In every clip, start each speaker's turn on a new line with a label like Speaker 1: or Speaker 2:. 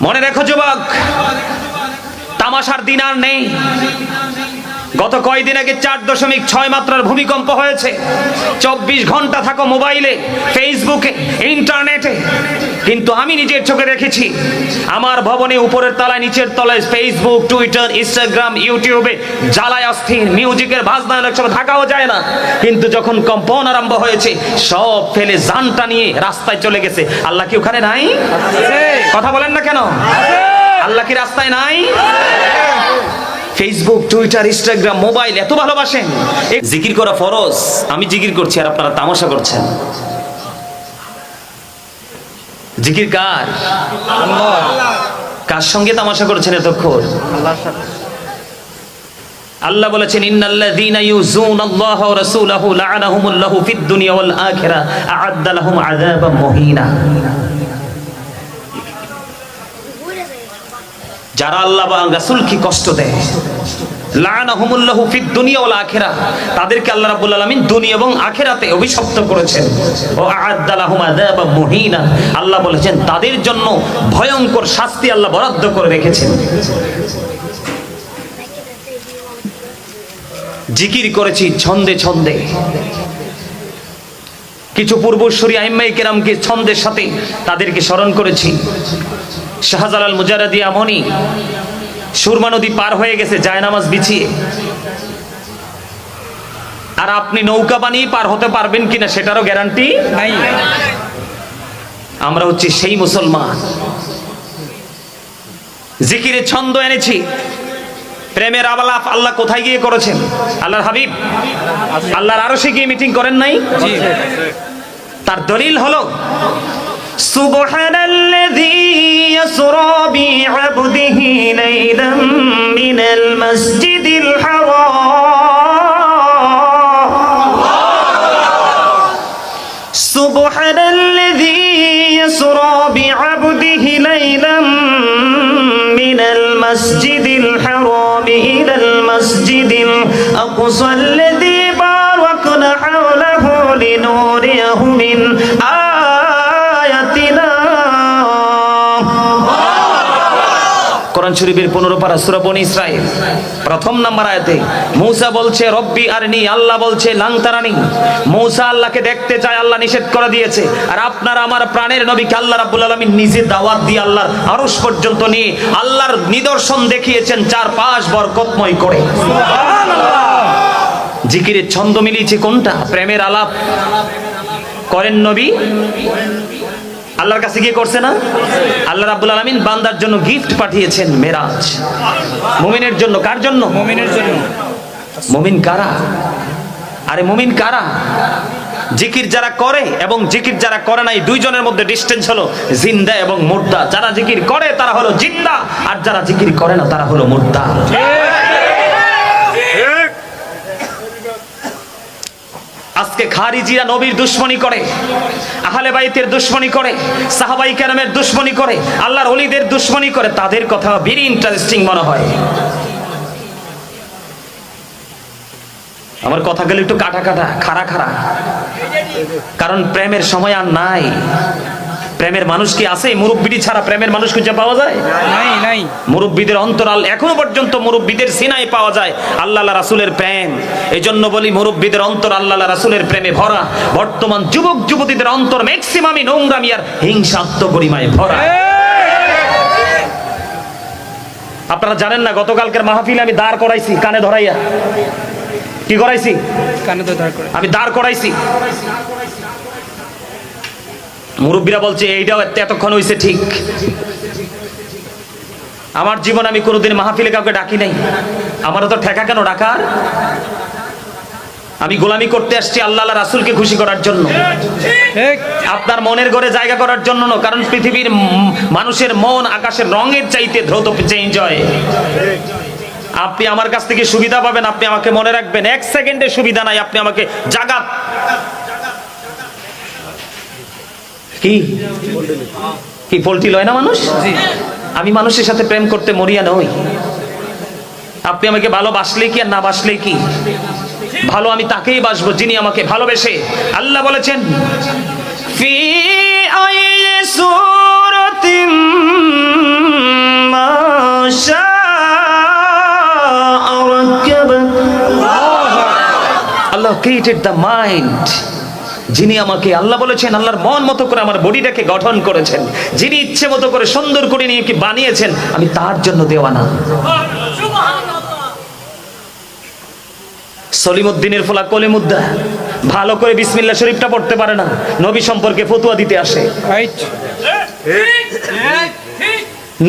Speaker 1: মনে রেখো যুবক, তামাশার দিন আর নেই। গত কয়েকদিন আগে 4.6 মাত্রার ভূমিকম্প হয়েছে। 24 ঘন্টা থাকো মোবাইলে, ফেসবুকে, ইন্টারনেটে, কিন্তু আমি নিজের চোখে দেখেছি আমার ভবনে উপরের তলায় নিচের তলায় ফেসবুক, টুইটার, ইনস্টাগ্রাম, ইউটিউবে জ্বালায় অস্থির, মিউজিকের বাজনা একসঙ্গে থাকাও যায় না। কিন্তু যখন কম্পন আরম্ভ হয়েছে সব ফেলে জানটা নিয়ে রাস্তায় চলে গেছে। আল্লাহ কি ওখানে নাই? কথা বলেন না কেন? আল্লাহ কি রাস্তায় নাই? ফেসবুক, টুইটার, ইনস্টাগ্রাম, মোবাইল এত ভালোবাসেন। জিকির করা ফরজ, আমি জিকির করছি আর আপনারা তামাশা করছেন। জিকির কার? কার সঙ্গে তামাশা করছেন এতক্ষণ? আল্লাহ বলেছেন ইন্নাল্লাযীনা ইউযুনাল্লাহা ওয়া রাসূলাহু লা'আনাহুমুল্লাহু ফিদ দুনিয়া ওয়াল আখিরাহ আ'আদ্দা লাহুম আযাবাম মুহিনা। যারা আল্লাহ এবং রাসূলকে কষ্ট দেয়, লা'আনাহুমুল্লাহু ফিদ দুনিয়া ওয়াল আখিরাহ, তাদেরকে আল্লাহ রাব্বুল আলামিন দুনিয়া এবং আখিরাতে অভিশপ্ত করেছেন। ও আ'আদ্দা লাহুম আযাবাম মুহিনা, আল্লাহ বলেছেন তাদের জন্য ভয়ঙ্কর শাস্তি আল্লাহ বরাদ্দ করে রেখেছেন। জিকির করেছি ছন্দে ছন্দে, কিছু পূর্বসূরি আইম্মায়ে কেরামকে ছন্দের সাথে তাদেরকে স্মরণ করেছি। শাহজালাল মুজাররদি আমনি সুরমা নদী পার হয়ে গেছে জায়নামাজ বিছিয়ে, আর আপনি নৌকা বানিয়ে পার হতে পারবেন কিনা সেটারও গ্যারান্টি নাই। আমরা হচ্ছি সেই মুসলমান। জিকিরে ছন্দ এনেছি। প্রেমের আলাপ আল্লাহ কোথায় গিয়ে করেছেন? আল্লাহর হাবিব আল্লাহর আরশে গিয়ে মিটিং করেন নাই? তার দলিল হলো সুবহানাল্লাযী ইয়াসরা বি'আবদিহি লাইলাম মিনাল মাসজিদিল হারাম, সুবহানাল্লাযী ইয়াসরা বি'আবদিহি লাইলাম মিনাল মাসজিদিল হারাম ইলাল মাসজিদিল আকসাল্লাযী বারাকনা হাওলাহু লিনুরিয়াহু মিন আয়াতিনা। কোরআন শরীফের 15 পারা সূরা বনী ইসরাঈল প্রথম নাম্বার আয়াতে মূসা বলছে রব্বি আরনি, আল্লাহ বলছে লাং তারানি। মূসা আল্লাহকে দেখতে চায়, আল্লাহ নিষেধ করে দিয়েছে। আর আপনার আমার প্রাণের নবীকে আল্লাহ রাব্বুল আলামিন নিজে দাওয়াত দিয়ে আল্লাহর আরশ পর্যন্ত নিয়ে আল্লাহর নিদর্শন দেখিয়েছেন 4-5 বরকতময় করে। সুবহানাল্লাহ। জিকিরের ছন্দ মিলিয়েছে কোনটা? প্রেমের আলাপ করেন নবী, আল্লাহর কাছে গিয়ে করছে না? আল্লাহ রাব্বুল আলামিন বান্দার জন্য গিফট পাঠিয়েছেন মেরাজ, মুমিনের জন্য। কার জন্য? মুমিনের জন্য। মুমিন কারা? আরে মুমিন কারা? জিকির যারা করে এবং জিকির যারা করে না, এই দুইজনের মধ্যে ডিসটেন্স হলো জিন্দা এবং মুর্দা। যারা জিকির করে তারা হলো জিন্দা, আর যারা জিকির করে না তারা হলো মুর্দা। আজকে খারিজিরা নবীর দুশমনী করে, আহলে বাইতের দুশমনী করে, সাহাবায়ে কেরামের দুশমনী করে, আল্লাহর ওলিদের দুশমনী করে। তাদের কথা ভেরি ইন্টারেস্টিং মনে হয়। আমার কথাগুলো একটু কাটা কাটা, খাড়া খাড়া, কারণ প্রেমের সময় আর নাই। প্রেমের মানুষ কি আছে? মুরব্বিদি ছাড়া প্রেমের মানুষ খুঁজে পাওয়া যায়? নাই। মুরব্বিদের অন্তরাল এখনো পর্যন্ত মুরব্বিদের সিনায় পাওয়া যায় আল্লাহ রাসূলের প্রেম। এই জন্য বলি মুরব্বিদের অন্তর আল্লাহ রাসূলের প্রেমে ভরা। বর্তমান যুবক যুবতীদের অন্তর ম্যাক্সিমামই নোংরামি আর হিংসাত্মগরিমায় ভরা। আপনারা জানেন না, গতকালকের মাহফিলে আমি দাঁড় করাইছি কানে ধরাইয়া। কি করাইছি? কানে তো দাঁড় করাই, আমি দাঁড় করাইছি। মুরব্বীরা বলছে এইটাও এতক্ষণ হইছে ঠিক। আমার জীবন আমি কোনোদিন মাহফিলে কাউকে ডাকি নাই। আমারও তো ঠেকা কেন ডাকার? আমি গোলামি করতে আসছি আল্লাহ রাসূলকে খুশি করার জন্য, আপনার মনের ঘরে জায়গা করার জন্য না। কারণ পৃথিবীর মানুষের মন আকাশের রঙের চাইতে দ্রুত চেঞ্জ হয়। আপনি আমার কাছ থেকে সুবিধা পাবেন, আপনি আমাকে মনে রাখবেন, 1 সেকেন্ডের সুবিধা নাই। আপনি আমাকে জাগাত কি কি পোল্ট্রি লয় না মানুষ? আমি মানুষের সাথে প্রেম করতে মরিয়া নই। আপনি আমাকে ভালোবাসলে কি আর না বাসলে কি, ভালো আমি তাকেই বাসবো যিনি আমাকে ভালোবেসে। আল্লাহ বলেছেন ফি আইয়ি সূরাতিন ক্রিয়েটেড দ্য মাইন্ড, যিনি আমাকে, আল্লাহ বলেছেন আল্লাহর মন মতো করে আমার বডিটাকে গঠন করেছেন, যিনি ইচ্ছে মতো করে সুন্দর করে নিয়ে কি বানিয়েছেন, আমি তার জন্য দেওয়ানা। সলিমউদ্দিনের ফোলা কলিমুদ্দা ভালো করে বিসমিল্লাহ শরীফটা পড়তে পারে না, নবী সম্পর্কে ফতোয়া দিতে আসে।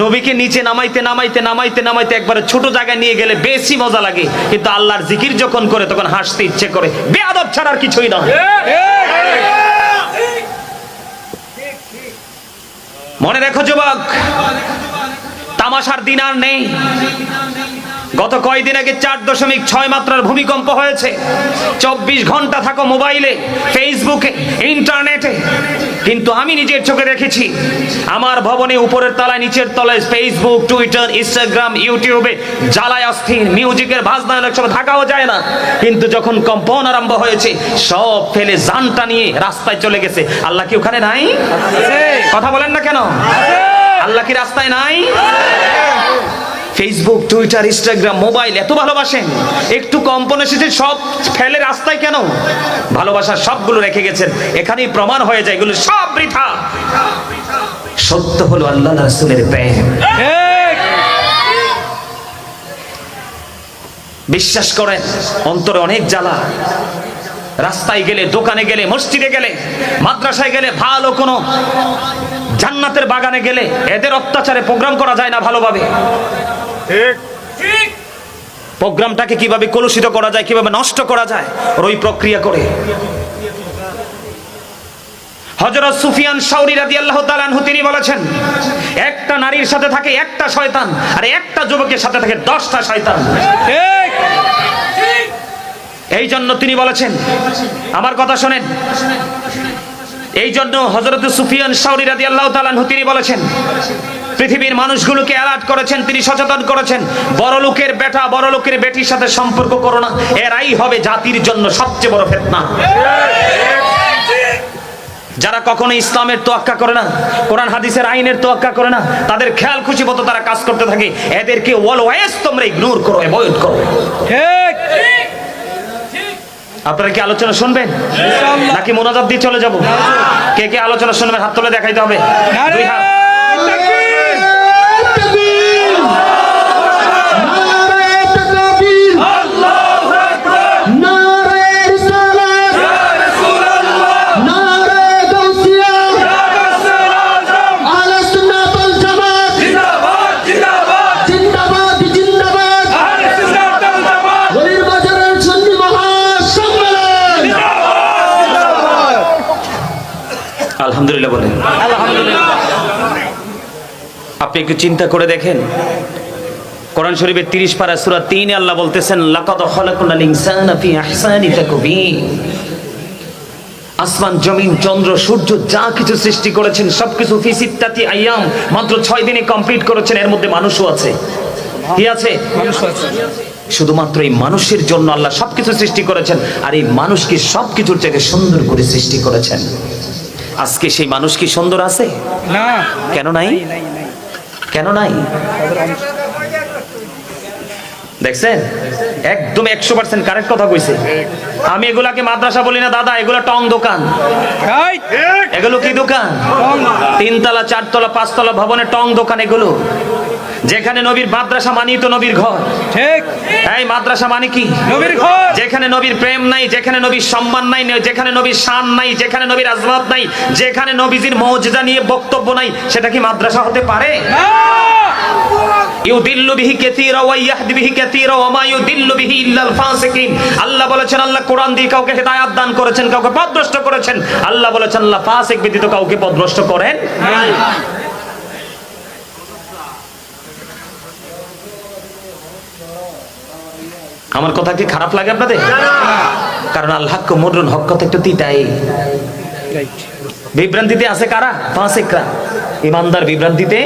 Speaker 1: নবীকে নিচে নামাইতে নামাইতে নামাইতে নামাইতে একবারে ছোট জায়গায় নিয়ে গেলে বেশি মজা লাগে, কিন্তু আল্লাহর জিকির যখন করে তখন হাসতে ইচ্ছে করে, বেয়াদব ছাড়া আর কিছুই না। মনে রেখো যুবক, তামাশার দিন আর নেই। গত কয়েকদিন আগে 4.6 মাত্রার ভূমিকম্প হয়েছে। 24 ঘন্টা থাকো মোবাইলে, ফেসবুকে, ইন্টারনেটে, কিন্তু আমি নিজের চোখে দেখেছি আমার ভবনে উপরের তলায় নিচের তলায় ফেসবুক, টুইটার, ইনস্টাগ্রাম, ইউটিউবে জ্বালায় অস্থির, মিউজিকের বাজনা সব থাকাও যায় না। কিন্তু যখন কম্পন আরম্ভ হয়েছে সব ফেলে জানটা নিয়ে রাস্তায় চলে গেছে। আল্লাহ কি ওখানে নাই? কথা বলেন না কেন? আল্লাহ কি রাস্তায় নাই? ফেসবুক, টুইটার, ইনস্টাগ্রাম, মোবাইল এত ভালোবাসেন, একটু কম্পন এসেছে সব ফেলে রাস্তায় কেন? ভালোবাসার সবগুলো রেখে গেছেন, এখানেই প্রমাণ হয়ে যায় এগুলো সব বৃথা। সত্য হলো আল্লাহ রাসূলের প্রেম। বিশ্বাস করেন, অন্তরে অনেক জ্বালা। রাস্তায় গেলে, দোকানে গেলে, মসজিদে গেলে, মাদ্রাসায় গেলে, ভালো কোনো জান্নাতের বাগানে গেলে এদের অত্যাচারে প্রোগ্রাম করা যায় না ভালোভাবে। প্রোগ্রামটাকে কিভাবে কলুষিত করা যায়, কিভাবে নষ্ট করা যায়, ওই প্রক্রিয়া করে। হযরত সুফিয়ান সাউরি রাদিয়াল্লাহু তাআলা আনহু তিনি বলেছেন, একটা নারীর সাথে থাকে একটা শয়তান, আর একটা যুবকের সাথে থাকে 10টা শয়তান। এই জন্য তিনি বলেছেন, আমার কথা শোনেন, এই জন্য হযরত সুফিয়ান সাউরি রাদিয়াল্লাহু তাআলা আনহু তিনি বলেছেন, পৃথিবীর মানুষগুলোকে অ্যালার্ট করেছেন, তিনি সচেতন করেছেন, বড় লোকের বেটা বড় লোকের বেটির সাথে সম্পর্ক করো না, এরাই হবে জাতির জন্য সবচেয়ে বড় ফিতনা। যারা কখনো ইসলামের তোয়াক্কা করে না, কোরআন হাদিসের আইনের তোয়াক্কা করে না, তাদের খেয়াল খুশি মতো তারা কাজ করতে থাকে, এদেরকে অলওয়েজ তোমরা ইগনোর করো, অ্যাভয়েড করো। ঠিক। আপনারা কি আলোচনা শুনবেন নাকি মোনাজাত দিয়ে চলে যাব? কে কে আলোচনা শুনবেন হাত তুলে দেখাইতে হবে। দুই হাত। আলহামদুলিল্লাহ বলেন। আলহামদুলিল্লাহ। আপনি একটু চিন্তা করে দেখেন, কোরআন শরীফের 30 পারা সূরা 3 এ আল্লাহ বলতেছেন, লাকাদ খালাকনাল ইনসানা ফি আহসানি তাকবীর। আসমান, জমিন, চন্দ্র, সূর্য যা কিছু সৃষ্টি করেছেন সবকিছু ফি সিত্তাতি আইয়াম, মাত্র 6 দিনে কমপ্লিট করেছেন। এর মধ্যে মানুষও আছে। কি আছে? মানুষও আছে। শুধুমাত্র এই মানুষের জন্য আল্লাহ সবকিছু সৃষ্টি করেছেন, আর এই মানুষকে সবকিছুর থেকে সুন্দর করে সৃষ্টি করেছেন। আজকে সেই মানুষ কি সুন্দর আছে? না। কেন নাই? কেন নাই? দেখছেন, একদম 100% কারেক্ট কথা কইছে। আমি এগুলাকে মাদ্রাসা বলি না দাদা, এগুলো টং দোকান। এগুলো কি দোকান? 3 তলা 4 তলা 5 তলা ভবনে টং দোকান এগুলো। যেখানে নবীর মাদ্রাসা মানি তো নবীর ঘর। ঠিক। এই মাদ্রাসা মানে কি? নবীর ঘর। যেখানে নবীর প্রেম নাই, যেখানে নবীর সম্মান নাই, যেখানে নবীর শান নাই, যেখানে নবীর আজমত নাই, যেখানে নবীজির মুজিজা নিয়ে বক্তব্য নাই, সেটা কি মাদ্রাসা হতে পারে? না। ইউদিল্লু বিহি কাসীরা ওয়া ইয়াহদি বিহি কাসীরা ওয়া মা ইউদিল্লু বিহি ইল্লাল ফাসিকিন। আল্লাহ বলেছেন, আল্লাহ কোরআন দিয়ে কাউকে হেদায়েত দান করেছেন, কাউকে পথভ্রষ্ট করেছেন। আল্লাহ বলেছেন, আল্লাহ ফাসিক ব্যতীত কাউকে পথভ্রষ্ট করেন না। আমার কথা কি খারাপ লাগে আপনাদের? কারণ আল হক মুররুন, হক কথা একটু তিতাই। বিভ্রান্তিতে আছে কারা? ফাসিকরা। ইমানদার বিভ্রান্তিতে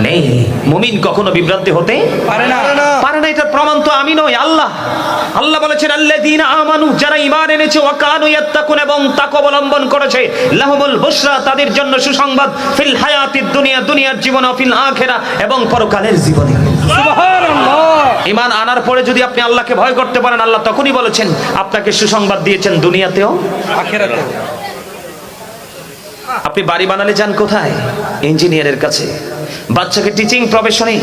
Speaker 1: নেই। মুমিন কখনো বিভ্রান্তি হতে পারে না। পারে না, এটার প্রমাণ তো আমি নই, আল্লাহ। আল্লাহ বলেছেন, আল্লাযীনা আমানু, যারা ঈমান এনেছে, ওয়া কানু ইয়াত্তাকুন, এবং তাকওয়া অবলম্বন করেছে, লাহুমুল বুশরা, তাদের জন্য সুসংবাদ, ফিল হায়াতিদ দুনিয়া, দুনিয়ার জীবনে, ফিল আখিরা, এবং পরকালের জীবনে। সুবহানাল্লাহ। ঈমান আনার পরে যদি আপনি আল্লাহকে ভয় করতে পারেন, আল্লাহ তখনই বলেছেন আপনাকে সুসংবাদ দিয়েছেন দুনিয়াতেও
Speaker 2: আখিরাতেও।
Speaker 1: আপনি বাড়ি বানালে যান কোথায়? ইঞ্জিনিয়ারের কাছে। বাচ্চাকে টিচিং প্রফেশনে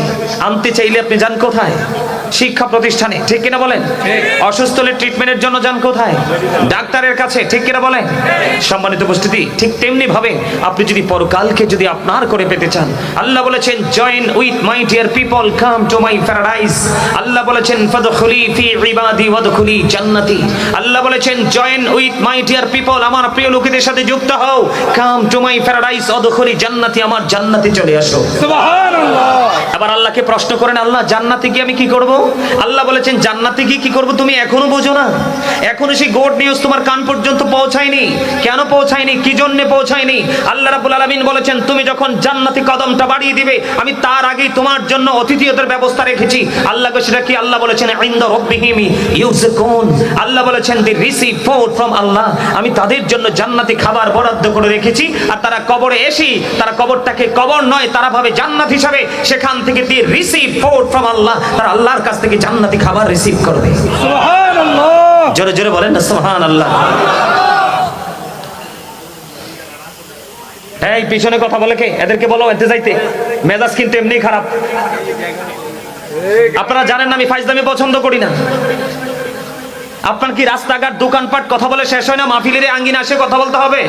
Speaker 1: আনতে চাইলে আপনি যান কোথায়? শিক্ষা প্রতিষ্ঠানে, ঠিক কিনা বলেন? অসুস্থ হলে ট্রিটমেন্টের জন্য যান কোথায়? ডাক্তারের কাছে, ঠিক কিনা বলেন? সম্মানিত উপস্থিতি, ঠিক তেমনি ভাবে আপনি যদি পরকালকে যদি আপনার করে পেতে চান, আল্লাহ বলেছেন join with my dear people, come to my paradise. আল্লাহ বলেছেন ফাদখুলি ফি ইবাদি ওয়াদখুলি জান্নাতি। আল্লাহ বলেছেন join with my dear people, আমার প্রিয় লোকেদের সাথে যুক্ত হও, কাম টু মাই প্যারাডাইস ওয়াদখুলি জান্নাতি, আমার জান্নাতে চলে আসো।
Speaker 2: সুবহানাল্লাহ।
Speaker 1: আবার আল্লাহকে প্রশ্ন করেন, আল্লাহ জান্নাতে গিয়ে আমি কি করব? আল্লাহ বলেছেন জান্নাতে গিয়ে কি করব তুমি এখনো বোঝো না? এখনো সেই গুড নিউজ তোমার কান পর্যন্ত পৌঁছায়নি। কেন পৌঁছায়নি? কি জন্য পৌঁছায়নি? আল্লাহ রাব্বুল আলামিন বলেছেন তুমি যখন জান্নাতে কদমটা বাড়িয়ে দিবে, আমি তার আগেই তোমার জন্য অতিথিয়তের ব্যবস্থা রেখেছি। আল্লাহ সেটা কি? আল্লাহ বলেছেন ইনদা রাব্বিহিম ইউযকুন। আল্লাহ বলেছেন দি রিসিভ ফুড ফ্রম আল্লাহ, আমি তাদের জন্য জান্নাতি খাবার বরাদ্দ করে রেখেছি। আর তারা কবরে এসে তারা কবরটাকে কবর নয়, তারা ভাবে জান্নাত হিসাবে, সেখান থেকে দি রিসিভ ফুড ফ্রম আল্লাহ, তারা আল্লাহর কাছ থেকে জান্নাতি খাবার রিসিভ করবে।
Speaker 2: সুবহানাল্লাহ।
Speaker 1: জোরে জোরে বলেন না সুবহানাল্লাহ। এই পিছনে কথা বলে কে? এদেরকে বলো এতে যাইতে, মেজাজ কিন্তু এমনি খারাপ। আপনারা জানেন না আমি ফাইজলামি পছন্দ করি না। আপনার কি রাস্তাঘাট দোকানপাট কথা বলে শেষ হয় না? মাহফিলের আঙ্গিনা আসে কথা বলতে হবে?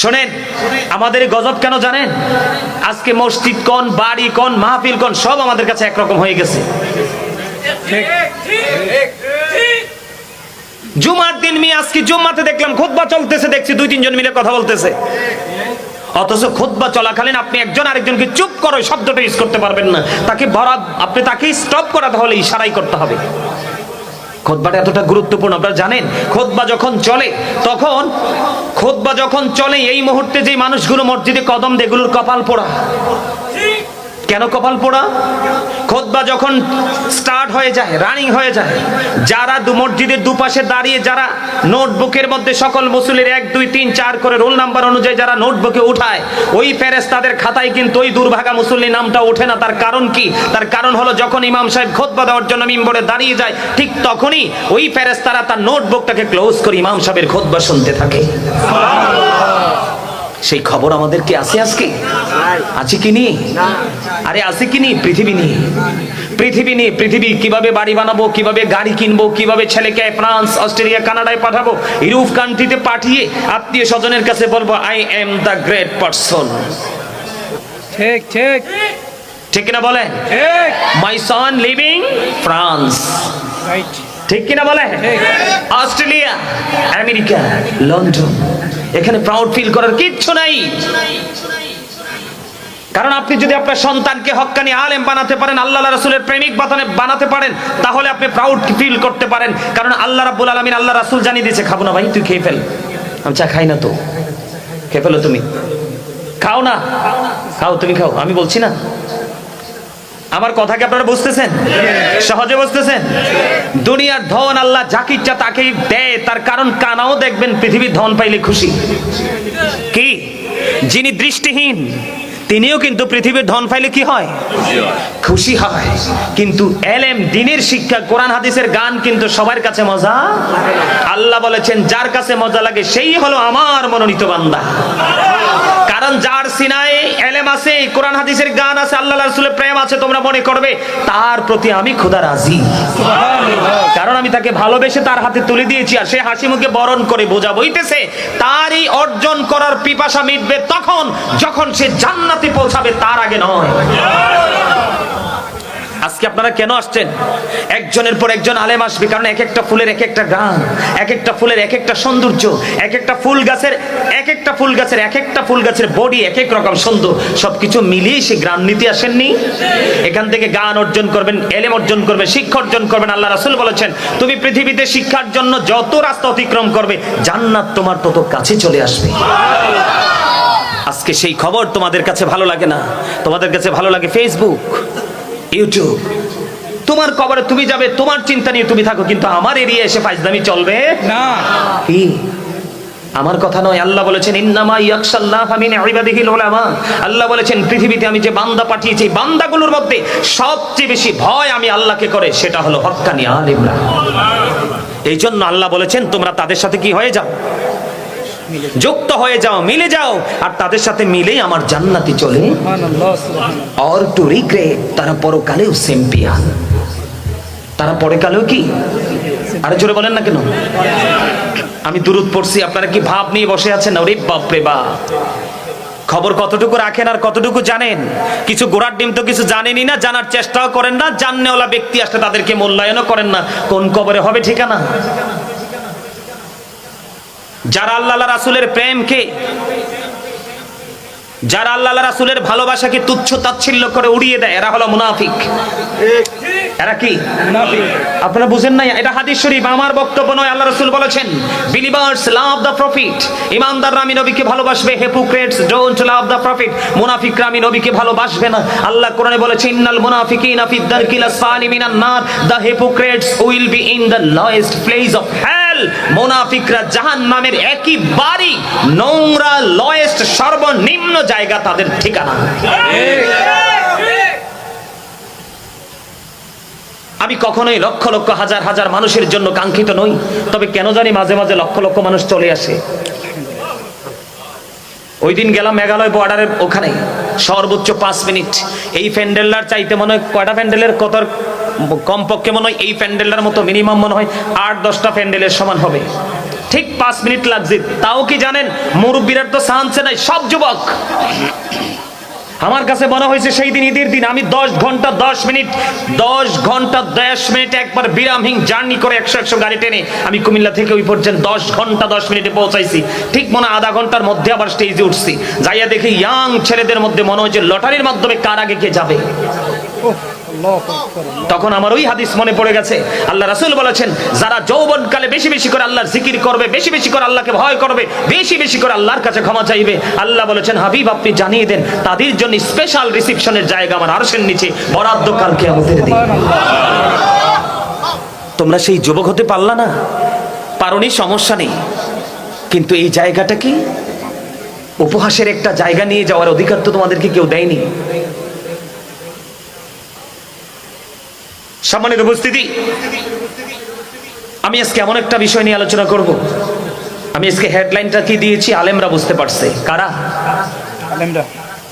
Speaker 1: শোনেন, আমাদের গজব কেন জানেন? আজকে মসজিদ কোন, বাড়ি কোন, মাহফিল কোন, সব আমাদের কাছে একরকম হয়ে গেছে। জুমার দিন আজকে জুম্মাতে দেখলাম খুতবা চলতেছে, দেখছি 2-3 জন মিলে কথা বলতেছে। অথচ খুতবা চলাকালীন আপনি একজন আরেকজনকে চুপ করো শব্দটা ইউজ করতে পারবেন না। তাকে আপনি তাকে স্টপ করাতে হলে ইশারাই করতে হবে। খুতবাটা এতটা গুরুত্বপূর্ণ। আপনারা জানেন খুতবা যখন চলে এই মুহূর্তে যে মানুষগুলো মসজিদে কদম দেয় এগুলোর কপাল পোড়া। কেন কপাল পোড়া? খুতবা যখন স্টার্ট হয়ে যায়, রানিং হয়ে যায়, যারা মসজিদের দুপাশে দাঁড়িয়ে যারা নোটবুকের মধ্যে সকল মুসল্লির 1 2 3 4 করে রোল নাম্বার অনুযায়ী যারা নোটবুকে উঠায়, ওই ফেরেশতাদের খাতায় কিন্তু ওই দুর্ভাগা মুসল্লি নামটা ওঠে না। তার কারণ কি? তার কারণ হলো যখন ইমাম সাহেব খুতবা দেওয়ার জন্য মিম্বরে দাঁড়িয়ে যায়, ঠিক তখনই ওই ফেরেশতারা তার নোটবুকটাকে ক্লোজ করে ইমাম সাহেবের খুতবা শুনতে থাকে। সেই খবর আমাদের কি আছে আজকে? আছে কি নি? আরে আছে কি নি? পৃথিবী নিয়ে পৃথিবী কিভাবে বাড়ি বানাবো, কিভাবে গাড়ি কিনবো, কিভাবে ছেলেকে ফ্রান্স, অস্ট্রেলিয়া, কানাডায় পাঠাবো, ইউরোপ কান্ট্রিতে পাঠিয়ে আত্মীয় স্বজনের কাছে বলবো I am the great person.
Speaker 2: ঠিক ঠিক
Speaker 1: ঠিক কিনা বলেন?
Speaker 2: ঠিক।
Speaker 1: মাই সন লিভিং ফ্রান্স,
Speaker 2: রাইট।
Speaker 1: ঠিক কিনা বলেন? অস্ট্রেলিয়া, আমেরিকা, লন্ডন, এখানে প্রাউড ফিল করার কিচ্ছু নাই। কারণ আপনি যদি আপনার সন্তানকে হক্কানি আলেম বানাতে পারেন, আল্লাহ রাসূলের প্রেমিক বানাতে পারেন, তাহলে আপনি প্রাউড ফিল করতে পারেন। কারণ আল্লাহ রাব্বুল আলামিন, আল্লাহ রাসূল জানিয়ে দিয়েছে খাবো না ভাই, তুই খেয়ে ফেল। আমি চা খাই না, তো খেয়ে ফেলো, তুমি খাও না, খাও, তুমি খাও, আমি বলছি না। আমার কথা কি আপনারা বুঝতেছেন? সহজে বুঝতেছেন? দুনিয়ার ধন আল্লাহ যাকে ইচ্ছা তাকেই দেয়। তার কারণ কানাও দেখবেন পৃথিবীর ধন পাইলে খুশি। কি? যিনি দৃষ্টিহীন তিনিও কিন্তু পৃথিবীর ধন পাইলে কি হয়? খুশি হয়। কিন্তু এলেম, দ্বীনের শিক্ষা, কোরআন হাদিসের গান কিন্তু সবার কাছে মজা। আল্লাহ বলেছেন যার কাছে মজা লাগে সেই হলো আমার মনোনীত বান্দা। কারণ যার সিনায় এলেম আছে, কোরআন হাদিসের গান আছে, আল্লাহ রাসূলের প্রেম আছে, তোমরা মনে করবে তার প্রতি আমি খোদা রাজি। কারণ আমি তাকে ভালোবেসে তার হাতে তুলে দিয়েছি, আর সে হাসি মুখে বরণ করে বোঝা বইতেছে। তারই অর্জন করার পিপাসা মিটবে তখন যখন সে জান্নাতে পৌঁছাবে, তার আগে নয়। আজকে আপনারা কেন আসছেন? একজনের পর একজন আলেম আসবে, কারণ এক একটা ফুলের এক একটা গান, এক একটা ফুলের এক একটা সৌন্দর্য, এক একটা ফুল গাছের এক একটা ফুল গাছের বডি এক এক রকম সুন্দর। সবকিছু মিলিয়ে সে গান নিতে আসেননি। এখান থেকে গান অর্জন করবেন, এলেম অর্জন করবেন, শিক্ষা অর্জন করবেন। আল্লাহ রাসূল বলেছেন তুমি পৃথিবীতে শিক্ষার জন্য যত রাস্তা অতিক্রম করবে, জান্নাত তোমার তত কাছে চলে আসবে। আজকে সেই খবর তোমাদের কাছে ভালো লাগে না। তোমাদের কাছে ভালো লাগে ফেসবুক, ইউটিউব। তোমার কবরে তুমি যাবে, তোমার চিন্তা নিয়ে তুমি থাকো, কিন্তু আমার এরিয়া এসে ফাইজলামি চলবে
Speaker 2: না।
Speaker 1: কি? আমার কথা নয়, আল্লাহ বলেছেন ইন্নামা ইয়াখশাল্লাহা মিন ইবাদিহিল উলামা। আল্লাহ বলেছেন পৃথিবীতে আমি যে বান্দা পাঠিয়েছি, বান্দাগুলোর মধ্যে সবচেয়ে বেশি ভয় আমি আল্লাহকে করে সেটা হলো হক্কানি আলিমরা। এই জন্য আল্লাহ বলেছেন তোমরা তাদের সাথে কি হয়ে যাও, যুক্ত হয়ে যাও, মিলে যাও, আর তাদের সাথে মিলেই আমার জান্নাতে চলে।
Speaker 2: সুবহানাল্লাহ, সুবহানাল্লাহ।
Speaker 1: অর টু রিগ্রেট, তারা পরকালেও চ্যাম্পিয়ন, তারা পরকালেও কি, আরে জোরে বলেন না কেন? আমি দুরূদ পড়ছি, আপনারা কি ভাব নিয়ে বসে আছেন? ওরে বাপ রে বাপ, খবর কতটুকু রাখেন আর কতটুকু জানেন? কিছু গোড়ার ডিম তো কিছু জানেনই না, জানার চেষ্টাও করেন না, জাননেওয়ালা ব্যক্তি আসলে তাদেরকে মূল্যায়নও করেন না। কোন কবরে হবে ঠিকানা? যারা আল্লাহ রাসূলের প্রেমকে, যারা আল্লাহ রাসূলের ভালোবাসাকে তুচ্ছ তাচ্ছিল্য করে উড়িয়ে দেয়, এরা হলো মুনাফিক। এরা কি
Speaker 2: মুনাফিক?
Speaker 1: আপনারা বুঝেন না? এটা হাদিস শরীফ, আমার বক্তব্য নয়। আল্লাহ রাসূল বলেছেন বিলিভার্স লাভ দ্য প্রফিট, ইমানদাররা আমি নবীকে ভালোবাসবে, hypocrites don't love the profit, মুনাফিকরা আমি নবীকে ভালোবাসবে না। আল্লাহ কোরআনে বলেছেন ইন্নাল মুনাফিকিনা ফিদ দারকিল আসফালি মিনান নার, the hypocrites will be in the lowest place of hell. মুনাফিকরা জাহান্নামের একেবারে নোংরা লোয়েস্ট সর্বনিম্ন জায়গা তাদের ঠিকানা। আমি কখনোই লক্ষ লক্ষ হাজার হাজার মানুষের জন্য কাঙ্ক্ষিত নই, তবে কেন জানি মাঝে মাঝে লক্ষ লক্ষ মানুষ চলে আসে। ওই দিন গেলাম মেঘালয় বর্ডারের ওখানে, সর্বোচ্চ 5 মিনিট। এই প্যান্ডেলটার চাইতে মনে হয় কয়টা প্যান্ডেলের কত কমপক্ষে মনে হয় এই প্যান্ডেলটার মতো মিনিমাম মনে হয় 8-10টা প্যান্ডেলের সমান হবে। ঠিক 5 মিনিট লাগছে। তাও কি জানেন, মুরব্বীরা তো চান্সে নাই, সব যুবক। আমার কাছে মনে হয়েছে সেই দিন ঈদের দিন আমি 10 ঘন্টা 10 মিনিট একবার বিরামহীন জার্নি করে 100 গাড়ি টেনে আমি কুমিল্লা থেকে ওই পর্যন্ত 10 ঘন্টা 10 মিনিটে পৌঁছাইছি। ঠিক মনে আধা ঘন্টার মধ্যে আবার স্টেজে উঠছি। যাইয়া দেখি ইয়াং ছেলেদের মধ্যে মনে হয় যে লটারির মাধ্যমে কার আগে কে যাবে। তখন আমার ওই হাদিস মনে পড়ে গেছে, আল্লাহ রাসূল বলেছেন যারা যৌবনকালে বেশি বেশি করে আল্লাহর জিকির করবে, বেশি বেশি করে আল্লাহকে ভয় করবে, বেশি বেশি করে আল্লাহর কাছে ক্ষমা চাইবে, আল্লাহ বলেছেন হাবিব আপনি জানিয়ে দেন তাদের জন্য স্পেশাল রিসিপশনের জায়গা আমার আরশের নিচে বরাদ্দ কাল কিয়ামতের দিন। তোমরা সেই যুবক হতে পারলা না, পারোনি, সমস্যা নেই, কিন্তু এই জায়গাটা কি উপহাসের একটা জায়গা নিয়ে যাওয়ার অধিকার তো তোমাদেরকে কেউ দেয়নি। সম্মানিত উপস্থিতি, আমি আজকে এমন একটা বিষয় নিয়ে আলোচনা করব। আমি আজকে হেডলাইনটা কি দিয়েছি আলেমরা বুঝতে পারছে। কারা?
Speaker 2: আলেমরা।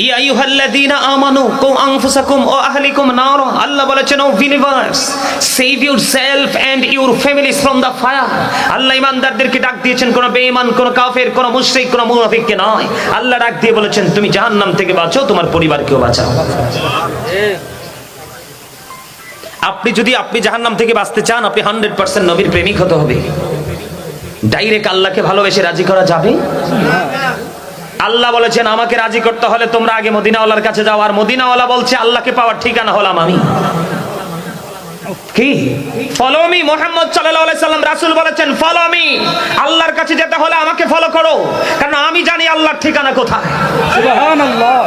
Speaker 1: ইয়া আইয়ুহাল্লাযীনা আমানু কু আনফুসাকুম ওয়া আহলিকুম নারা। আল্লাহ বলেছেন O believers, save yourself and your families from the fire. আল্লাহ ঈমানদারদেরকে ডাক দিয়েছেন, কোন বেঈমান, কোন কাফের, কোন মুশরিক, কোন মুনাফিককে নয়। আল্লাহ ডাক দিয়ে বলেছেন তুমি জাহান্নাম থেকে বাঁচো, তোমার পরিবারকেও বাঁচাও। আপনি জাহান্নাম থেকে বাঁচতে চান, আপনি 100% নবীর প্রেমিক হতে হবে। ডাইরেক্ট আল্লাহকে ভালোবেসে রাজি করা যাবে? আল্লাহ বলেছেন আমাকে রাজি করতে হলে তোমরা আগে মদিনাওয়ালার কাছে যাও, আর মদিনাওয়ালা বলছে আল্লাহকে পাওয়ার ঠিকানা হলাম আমি। কি? Follow me. মুহাম্মদ সাল্লাল্লাহু আলাইহি সাল্লাম রাসূল বলেছেন ফলো মি। আল্লাহর কাছে যেতে হলে আমাকে ফলো করো, কারণ আমি জানি আল্লাহর ঠিকানা কোথায়।
Speaker 2: সুবহানাল্লাহ।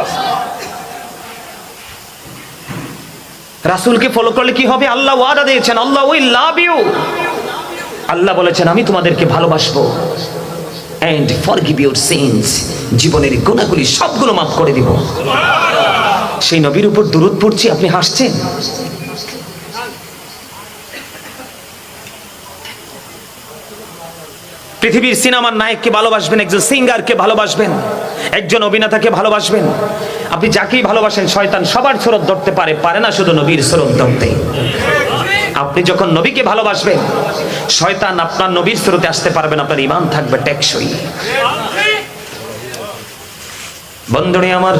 Speaker 1: রাসূলকে ফলো করলে কি হবে? আল্লাহ ওয়াদা দিয়েছেন আল্লাহ উইল লাভ ইউ। আল্লাহ বলেছেন আমি তোমাদেরকে ভালোবাসবো, এন্ড ফরগিভ ইউর সিনস, জীবনের গুনাহগুলি সবগুলো মাফ করে দিব। সেই নবীর উপর দুরূদ পড়ছি, আপনি হাসছেন। পৃথিবীর সিনেমার নায়ককে ভালোবাসবেন, একজন সিঙ্গারকে ভালোবাসবেন, একজন অভিনেতাকে ভালোবাসবেন, আপনি যাকেই ভালোবাসেন শয়তান সবার সুরত ধরতে পারে না শুধু নবীর সুরত ধরতে। আপনি যখন নবীকে ভালোবাসবেন শয়তান আপনার নবীর সুরতে আসতে পারবে না, আপনার ঈমান থাকবে টেকসই। বন্ধুরে আমার,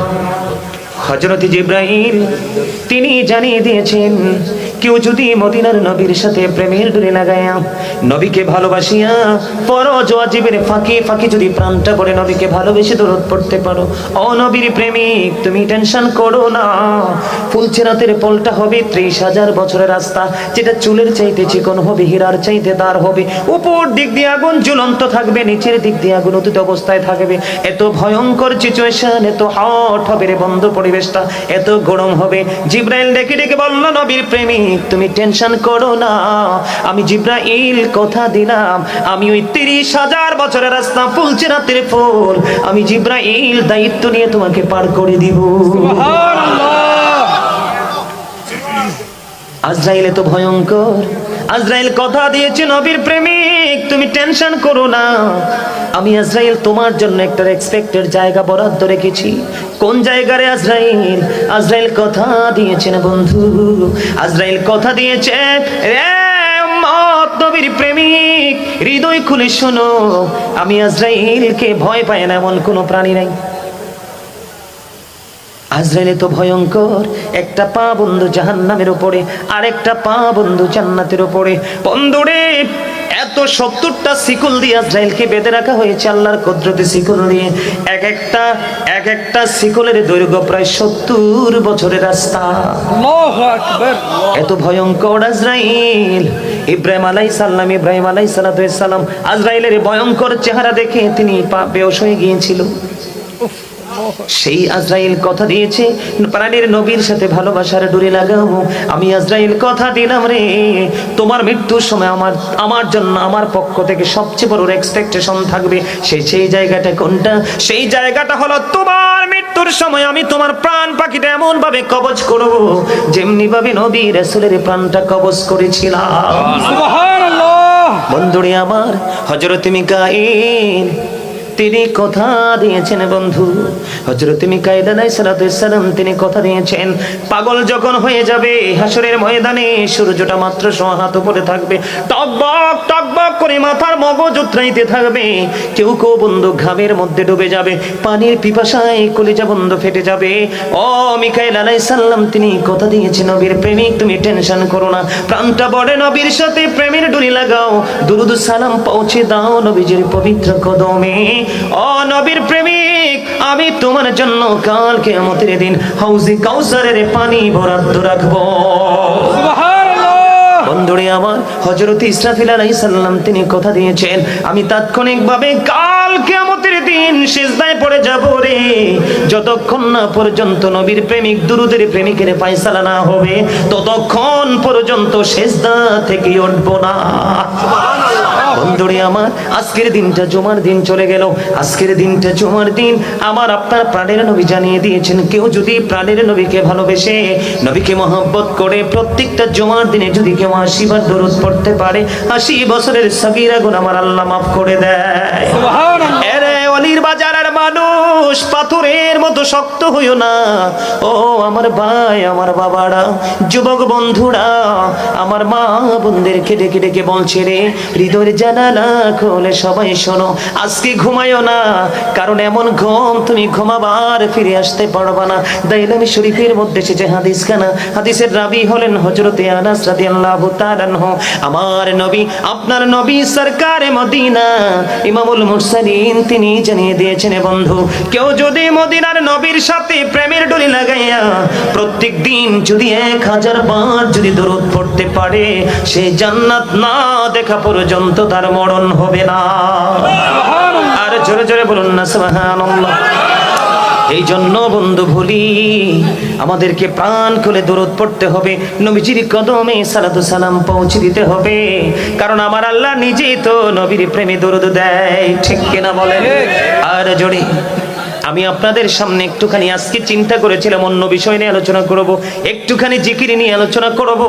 Speaker 1: হযরত জিবরাইল তিনি জানিয়ে দিয়েছেন কেউ যদি মদিনার নবীর সাথে প্রেমের ডোরে লাগায়া নবীকে ভালোবাসিয়া ফরজ ওয়াজিবের ফাঁকে ফাঁকে যদি প্রাণটা ভরে নবীকে ভালোবেসে দরুদ পড়তে পারো, ও নবীর প্রেমিক তুমি টেনশন করো না। ফুলছেরাতের পলটা হবে 30,000 বছরের রাস্তা, যেটা চুলের চাইতে চিকন হবে, হীরার চাইতে দার হবে। উপর দিক দিয়ে আগুন জ্বলন্ত থাকবে, নিচের দিক দিয়ে আগুন উত্তপ্ত অবস্থায় থাকবে। এত ভয়ঙ্কর সিচুয়েশন, এত হট হবে রে বন্ধ পড়ে পরিবেশটা এত গরম হবে। জিব্রাইল ডেকে ডেকে বলল, নবীর প্রেমিক তুমি টেনশন করো না, আমি জিব্রাইল কথা দিলাম, আমি ওই 30,000 বছরের রাস্তা ফুলছে রাতের ফুল, আমি জিব্রাইল দায়িত্ব নিয়ে তোমাকে পার করে দিব। আজরাইল তো ভয়ঙ্কর। আজরাইল কথা দিয়েছে, নবীর প্রেমিক তুমি টেনশন করো না, আমি আজরাইল তোমার জন্য একটা এক্সপেক্টেড জায়গা বরাদ্দ রেখেছি। কোন জায়গায় আজরাইল? আজরাইল কথা দিয়েছে না বন্ধু, আজরাইল কথা দিয়েছে রে উম্মত, নবীর প্রেমিক হৃদয় খুলে শোনো, আমি আজরাইলকে ভয় পাই না এমন কোনো প্রাণী নাই। আজরাইল তো ভয়ঙ্কর, একটা পা বন্ধু জাহান্নামের উপরে, আর একটা পা বন্ধু জান্নাতের উপরে। বন্ধুরে এত 70টা শিকল দিয়ে আজরাইলকে বেঁধে রাখা হয়েছে আল্লাহর কুদরতে, শিকল দিয়ে এক একটা শিকলের দৈর্ঘ্য প্রায় 70 বছরের রাস্তা।
Speaker 2: আল্লাহু আকবার।
Speaker 1: এত ভয়ঙ্কর আজরাইল। ইব্রাহিম আলাইহিস সালাম আজরাইলের ভয়ঙ্কর চেহারা দেখে তিনি বেহুশ হয়ে গিয়েছিল। সেই আজরাইল কথা দিয়েছে, প্রাণের নবীর সাথে ভালোবাসার ডোরি লাগাবো। আমি আজরাইল কথা দিলাম রে, তোমার মৃত্যুর সময় আমার জন্য আমার পক্ষ থেকে সবচেয়ে বড় এক্সপেকটেশন থাকবে। সেই জায়গাটা কোনটা? সেই জায়গাটা হলো তোমার মৃত্যুর সময় আমি তোমার প্রাণ পাখিটা এমন ভাবে কবজ করব যেমনি ভাবে নবী রাসূলের প্রাণটা কবজ করেছিলাম।
Speaker 2: সুবহানাল্লাহ।
Speaker 1: বন্ধুরে আমার, হযরত মিকাঈল তিনি কথা দিয়েছেন বন্ধু, হযরত মিকাঈল আলাইহিস সালাম তিনি কথা দিয়েছেন, পাগল যখন হয়ে যাবে হাসরের ময়দানে সূর্যটা মাত্র 100 হাত উপরে থাকবে, টকবক টকবক করে মাথার মগজ উতরাইতে থাকবে, কেউ কেউ বন্ধু ঘামের মধ্যে ডুবে যাবে, পানির পিপাসায় কলিজা বন্ধ ফেটে যাবে। ও মিকাঈল আলাইহিস সালাম তিনি কথা দিয়েছেন, নবীর প্রেমিক তুমি টেনশন করো না, প্রাণটা বড়ে নবীর সাথে প্রেমের ডুরি লাগাও, দুরুদ সালাম পৌঁছে দাও নবীজির পবিত্র কদমে। ও নবীর প্রেমিক আমি তোমার জন্য কাল কিয়ামতের দিন হাউজে কাউসারের পানি বরাদ্দ রাখবো।
Speaker 2: সুবহানাল্লাহ।
Speaker 1: বন্ধুরে আমার, হযরত ইসরাফিল আলাইহিস সালাম তিনি কথা দিয়েছেন, আমি তাৎক্ষণিকভাবে কাল কিয়ামতের দিন সিজদায় পড়ে যাব রে, যতক্ষণ না পর্যন্ত নবীর প্রেমিক দুরুদের প্রেমিকের ফয়সালা না হবে ততক্ষণ পর্যন্ত সিজদা থেকে উঠব না। বন্ধুরে আমার, আজকের দিনটা জুমার দিন চলে গেল, আজকের দিনটা জুমার দিন আমার আপনার প্রাণের নবী জানিয়ে দিয়েছেন, কেউ যদি প্রাণের নবীকে ভালোবেসে নবীকে মহব্বত করে প্রত্যেকটা জুমার দিনে যদি কেউ 80 বার দরুদ পড়তে পারে 80 বছরের সগীরা গুনাহ আমার আল্লাহ মাফ করে দেয়।
Speaker 2: সুবহানাল্লাহ।
Speaker 1: এরে অলির বাজারের মানুষ পাথরের মতো শক্ত হইও না। ও আমার ভাই, আমার বাবারা, যুবক বন্ধুরা, আমার মা বোনদেরকে ডেকে ডেকে বলছে রে, হৃদয়ের জানালা খোলে সবাই শোনো, আজকে ঘুমায়ও না, কারণ এমন ঘুম তুমি ঘুমাবার ফিরে আসতে পারবা না। দাইলামি শরীফের মধ্যে এসেছে হাদিসখানা, হাদিসের রাবি হলেন হযরতে আনাস রাদিয়াল্লাহু তাআলা আনহু। আমার নবী, আপনার নবী সরকারে মদিনা ইমামুল মুরসালিন তিনি জানিয়ে দিয়েছেন, বন্ধু কেউ যদি মদিনার নবীর সাথে প্রেমের ডোরি লাগাইয়া প্রত্যেক দিন যদি 1000 বার যদি দরুদ পড়তে পারে, সে জান্নাত না দেখা পর্যন্ত তার মরণ হবে না। আর জোরে জোরে বলুন না সুবহানাল্লাহ। এই জন্য বন্ধু ভুলি আমাদেরকে প্রাণ খুলে দরুদ পড়তে হবে, নবীজির কদমে সালাতু সালাম পৌঁছে দিতে হবে, কারণ আমার আল্লাহ নিজেই তো নবীর প্রেমে দরুদ দেয়, ঠিক কিনা বলেন? আর জোরে আমি আপনাদের সামনে একটুখানি আজকে চিন্তা করেছিলাম অন্য বিষয় নিয়ে আলোচনা করব, একটুখানি জিকির নিয়ে আলোচনা করব।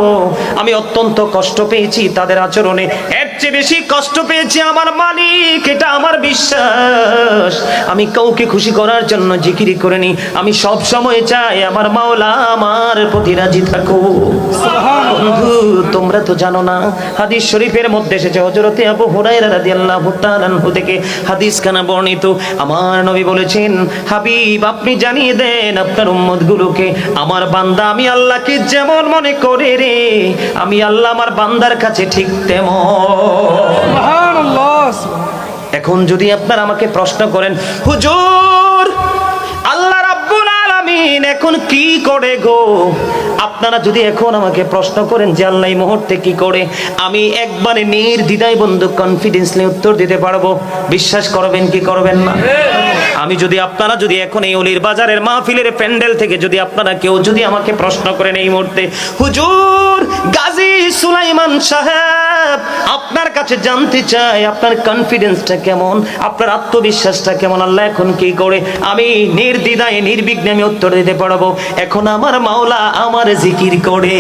Speaker 1: আমি অত্যন্ত কষ্ট পেয়েছি তাদের আচরণে, এর চেয়ে বেশি কষ্ট পেয়েছি আমার মালিক, এটা আমার বিশ্বাস। আমি কাউকে খুশি করার জন্য জিকির করিনি, আমি সব সময় চাই আমার মাওলা আমার প্রতি রাজি থাকুক। বন্ধু তোমরা তো জানো না, হাদিস শরীফের মধ্যে এসেছে হযরতে আবু হুরায়রা রাদিয়াল্লাহু তাআলা আনহু থেকে হাদিসখানা বর্ণিত, আমার নবী বলেছেন, হাবিব আপনি জানিয়ে দেন আপনার উম্মতগুলোকে, আমার বান্দা আমি আল্লাহকে যেমন মনে করে রে, আমি আল্লাহ আমার বান্দার কাছে ঠিক তেমন।
Speaker 2: সুবহানাল্লাহ।
Speaker 1: এখন যদি আপনারা আমাকে প্রশ্ন করেন, হুজুর আল্লাহ রাব্বুল আলামিন এখন কি করে গো, আপনারা যদি এখন আমাকে প্রশ্ন করেন যে আল্লাহ এই মুহূর্তে কি করে, আমি একবারে নির্দ্বিধায় বন্ধু কনফিডেন্সলি উত্তর দিতে পারবো। বিশ্বাস করবেন কি করবেন না? আমি যদি আপনারা যদি এখন এই অলির বাজারের মাহফিলের প্যান্ডেল থেকে যদি আপনারা কেউ যদি আমাকে প্রশ্ন করেন এই মুহূর্তে, হুজুর গাজী সুলাইমান সাহেব আপনার কাছে জানতে চাই আপনার কনফিডেন্সটা কেমন, আপনার আত্মবিশ্বাসটা কেমন, আল্লাহ এখন কি করে, আমি নির্দ্বিধায় নির্বিঘ্নে আমি উত্তর দিতে পারবো, এখন আমার মাওলা আমার জিকির করে।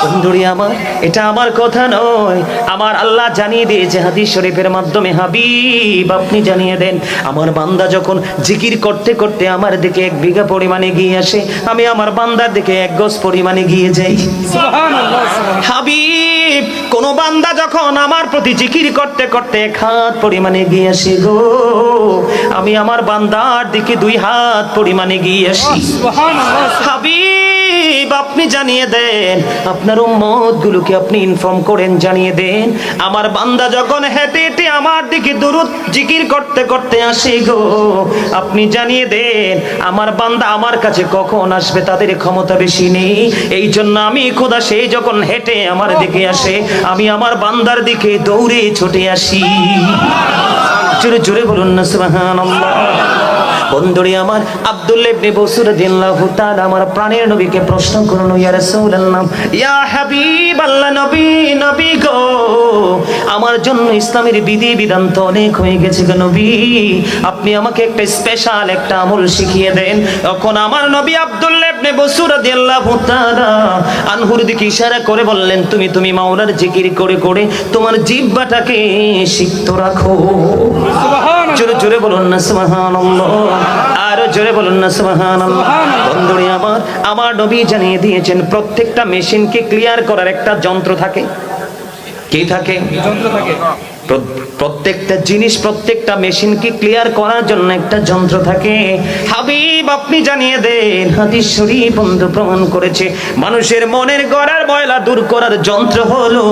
Speaker 1: বন্ধুরি আমার, এটা আমার কথা নয়, আমার আল্লাহ জানিয়ে দিয়েছে হাদিস শরীফের মাধ্যমে, হাবিব আপনি জানিয়ে দেন আমার বান্দা যখন জিকির করতে করতে আমার দিকে 1 বিঘা পরিমাণে গিয়ে আসে, আমি আমার বান্দার দিকে 1 গজ পরিমাণে গিয়ে যাই।
Speaker 2: সুবহানাল্লাহ, সুবহানাল্লাহ।
Speaker 1: হাবিব কোন বান্দা যখন আমার প্রতি জিকির করতে করতে 1 হাত পরিমাণে গিয়ে আসে গো, আমি আমার বান্দার দিকে 2 হাত পরিমাণে গিয়ে আসি।
Speaker 2: সুবহানাল্লাহ।
Speaker 1: হাবিব আপনি জানিয়ে দেন, আপনার উম্মত গুলোকে আপনি ইনফর্ম করেন, জানিয়ে দেন আমার বান্দা যখন হেঁটে হেঁটে আমার দিকে দুরূদ জিকির করতে করতে আসে গো, আপনি জানিয়ে দেন আমার বান্দা আমার কাছে কখন আসবে তাদের ক্ষমতা বেশি নেই, এই জন্য আমি খোদা সেই যখন হেঁটে আমার দিকে আসে আমি আমার বান্দার দিকে দৌড়ে ছুটে আসি। জোরে জোরে বলুন না সুবহানাল্লাহ। বন্ধুরে আমার, আব্দুল্লাহ ইবনে বসর রাদিয়াল্লাহু তাআলা আমার প্রাণের নবীকে প্রশ্ন করলো, ইয়া রাসূলুল্লাহ, ইয়া হাবিবাল্লাহ, নবী নবী গো, আমার জন্য ইসলামের বিধি বিধান তো অনেক হয়ে গেছে গো নবী, আপনি আমাকে একটা স্পেশাল একটা আমল শিখিয়ে দেন। তখন আমার নবী আব্দুল্লাহ ইবনে বসর রাদিয়াল্লাহু তাআলা আনহুর দিকে ইশারা করে বললেন, তুমি মাওলার জিকির করে করে তোমার জিহ্বাটাকে সিক্ত রাখো।
Speaker 2: সুবহানাল্লাহ।
Speaker 1: জোরে জোরে বলুন না সুবহানাল্লাহ, আরো জোরে বলুন না সুবহানাল্লাহ। বন্ধুরে আমার, আমার নবী জানিয়ে দিয়েছেন প্রত্যেকটা মেশিনকে ক্লিয়ার করার একটা যন্ত্র থাকে। কি থাকে?
Speaker 2: যন্ত্র থাকে।
Speaker 1: প্রত্যেকটা জিনিস, প্রত্যেকটা মেশিনকে ক্লিয়ার করার জন্য একটা যন্ত্র থাকে। হাবিব আপনি জানিয়ে দেন, হাদিস শরীফ বন্ধু প্রমাণ করেছে মানুষের মনের গড়ার ময়লা দূর করার যন্ত্র হলো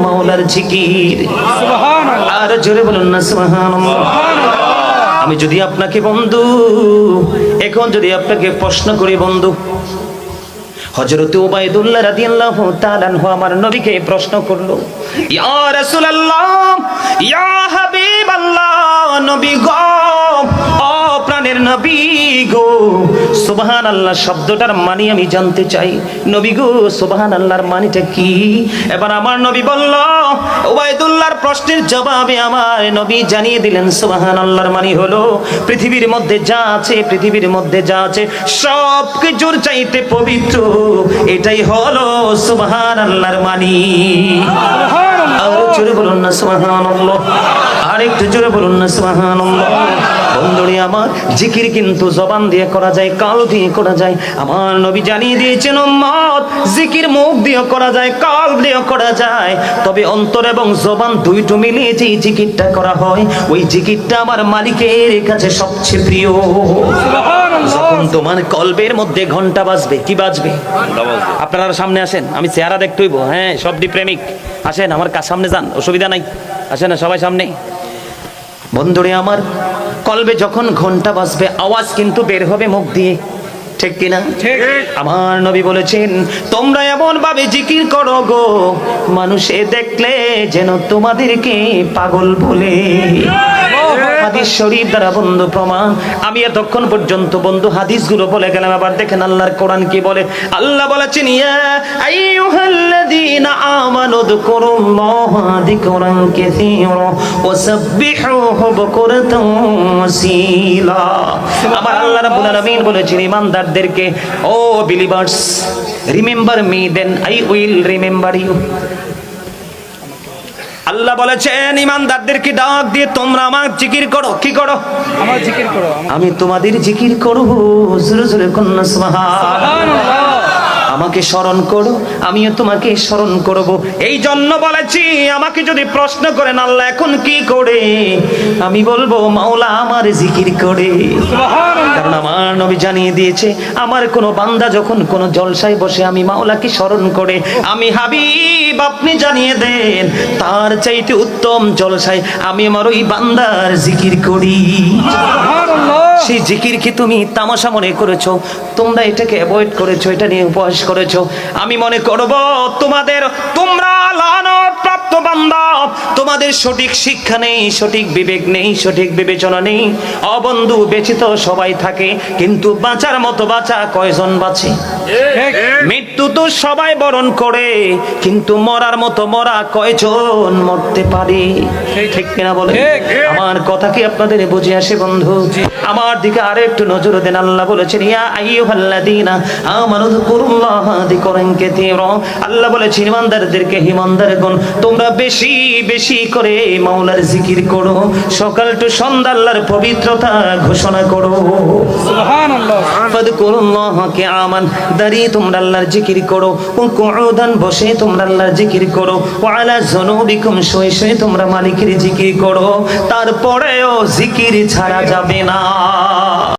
Speaker 1: মাওলার জিকির।
Speaker 2: সুবহানাল্লাহ।
Speaker 1: আর জোরে বলুন না সুবহানাল্লাহ। আমি যদি আপনাকে বন্ধু, এখন যদি আপনাকে প্রশ্ন করি বন্ধু, হযরত উবাইদুল্লাহ রাদিয়াল্লাহু তাআলা আনহু আমার নবীকে প্রশ্ন করলো, ইয়া রাসূলুল্লাহ, ইয়া হাবিবাল্লাহ, নবী গো, ও প্রাণের নবী গো, সুবহানাল্লাহ শব্দটার মানে আমি জানতে চাই, নবী গো সুবহানাল্লাহর মানেটা কি? এবার আমার নবী বলল, উবাইদুল্লাহর প্রশ্নের জবাবে আমার নবী জানিয়ে দিলেন সুবহানাল্লাহর মানে হলো পৃথিবীর মধ্যে যা আছে, পৃথিবীর মধ্যে যা আছে সব কিছুর চাইতে পবিত্র, এটাই হলো সুবহানাল্লাহর মানে। আর জোরে বলুন না সুবহানাল্লাহ, আর একটু জোরে বলুন না সুবহানাল্লাহ। বন্ধুরে আমার, জিকির কিন্তু জবান দিয়ে করা যায়, কাল দিয়ে করা যায়। আমার নবী জানিয়ে দিয়েছেন উম্মত, জিকির মুখ দিয়ে করা যায়, কাল দিয়ে করা যায়, তবে অন্তর এবং জবান দুইটো মিলিয়ে যে জিকিরটা করা হয়, ওই জিকিরটা আমার মালিকের কাছে সবচেয়ে প্রিয়। যখন তোমার কলবের মধ্যে ঘন্টা বাজবে, কি বাজবে? আপনারা সামনে আসেন, আমি চেহারা দেখতে হইব, হ্যাঁ শব্দ প্রেমিক আসেন আমার সামনে যান, অসুবিধা নাই, আসেন না সবাই সামনে। বন্ধুরে আমার, কলবে যখন ঘন্টা বাজবে আওয়াজ কিন্তু বের হবে মুখ দিয়ে, ঠিক কিনা?
Speaker 2: ঠিক।
Speaker 1: আমার নবী বলেছেন, তোমরা এমন ভাবে জিকির করো গো, মানুষে দেখলে যেন তোমাদেরকে পাগল বলে। হাদিস শরীফ দ্বারা বন্ধু প্রমাণ। আমি এতক্ষণ পর্যন্ত বন্ধু হাদিসগুলো বলে গেলাম, আবার দেখেন আল্লাহর কোরআন কি বলে। আল্লাহ বলেছেন, ইয়া আইয়ুহাল্লাযীনা আমানু যকুরুল্লাহা যিকরান কাসীরা ওয়াসাব্বিহুহু বুকরাতান ওয়াসীলা। আমার আল্লাহ রাব্বুল আলামিন বলেছেন ইমানদারদেরকে, O believers, remember me then I will remember you. আল্লাহ বলেছেন ইমানদারদেরকে ডাক দিয়ে তোমরা আমার জিকির করো। কি করো?
Speaker 2: আমার জিকির করো।
Speaker 1: আমি তোমাদের জিকির করব। জোরে জোরে কন্যা সুবহানাল্লাহ। আমাকে স্মরণ করো, আমিও তোমাকে স্মরণ করব। এই জন্য বলেছি, আমাকে যদি প্রশ্ন করেন আল্লাহ এখন কি করে, আমি বলবো মাওলা আমার জিকির করে। কারণ আমার নবী জানিয়ে দিয়েছে, আমার কোনো বান্দা যখন কোনো জলসায় বসে আমি মাওলাকে স্মরণ করে, আমি হাবিব আপনি জানিয়ে দেন তার চাইতে উত্তম জলসায় আমি আমার ওই বান্দার জিকির করি। সেই জিকির কি তুমি তামাশা মনে করেছো? তোমরা এটাকে অ্যাভয়েড করেছো, এটা নিয়ে উপহাস করেছো। আমি মনে করব তোমরা লানত প্রাপ্ত বান্দা, তোমাদের সঠিক শিক্ষা নেই, সঠিক বিবেক নেই, সঠিক বিবেচনা নেই। অবন্ধু, বেঁচে তো সবাই থাকে, কিন্তু বাঁচার মতো বাঁচা কয়জন বাঁচে?
Speaker 2: ঠিক।
Speaker 1: মৃত্যু তো সবাই বরণ করে, কিন্তু মরার মতো মরা কয়জন মরতে পারে? ঠিক কিনা বলে?
Speaker 2: ঠিক।
Speaker 1: আমার কথা কি আপনাদের বুঝে আসে বন্ধু? আমার দিকে আরো একটু নজর দেন। আল্লাহ বলেছেন ইয়া আইয়ুহাল্লাযীনা আমানু যিকুরুল্লাহা যিকরান কাসীরা। আল্লাহ বলেছেন ইমানদারদেরকে, ইমানদারগণ তোমরা বেশি বেশি করে মাওলার জিকির করো, সকাল টু সন্ধ্যা আল্লাহর পবিত্রতা ঘোষণা করো।
Speaker 2: সুবহানাল্লাহ।
Speaker 1: ফাযকুরুল্লাহা কিয়ামান, দাঁড়িয়ে তোমরা আল্লাহর জিকির করো, কুউদান বসে তোমরা আল্লাহর জিকির করো, ওয়া আলা যুনুবিকুম শুয়ে শুয়ে তোমরা মালিকের জিকির করো। তারপরেও জিকির ছাড়া যাবে না।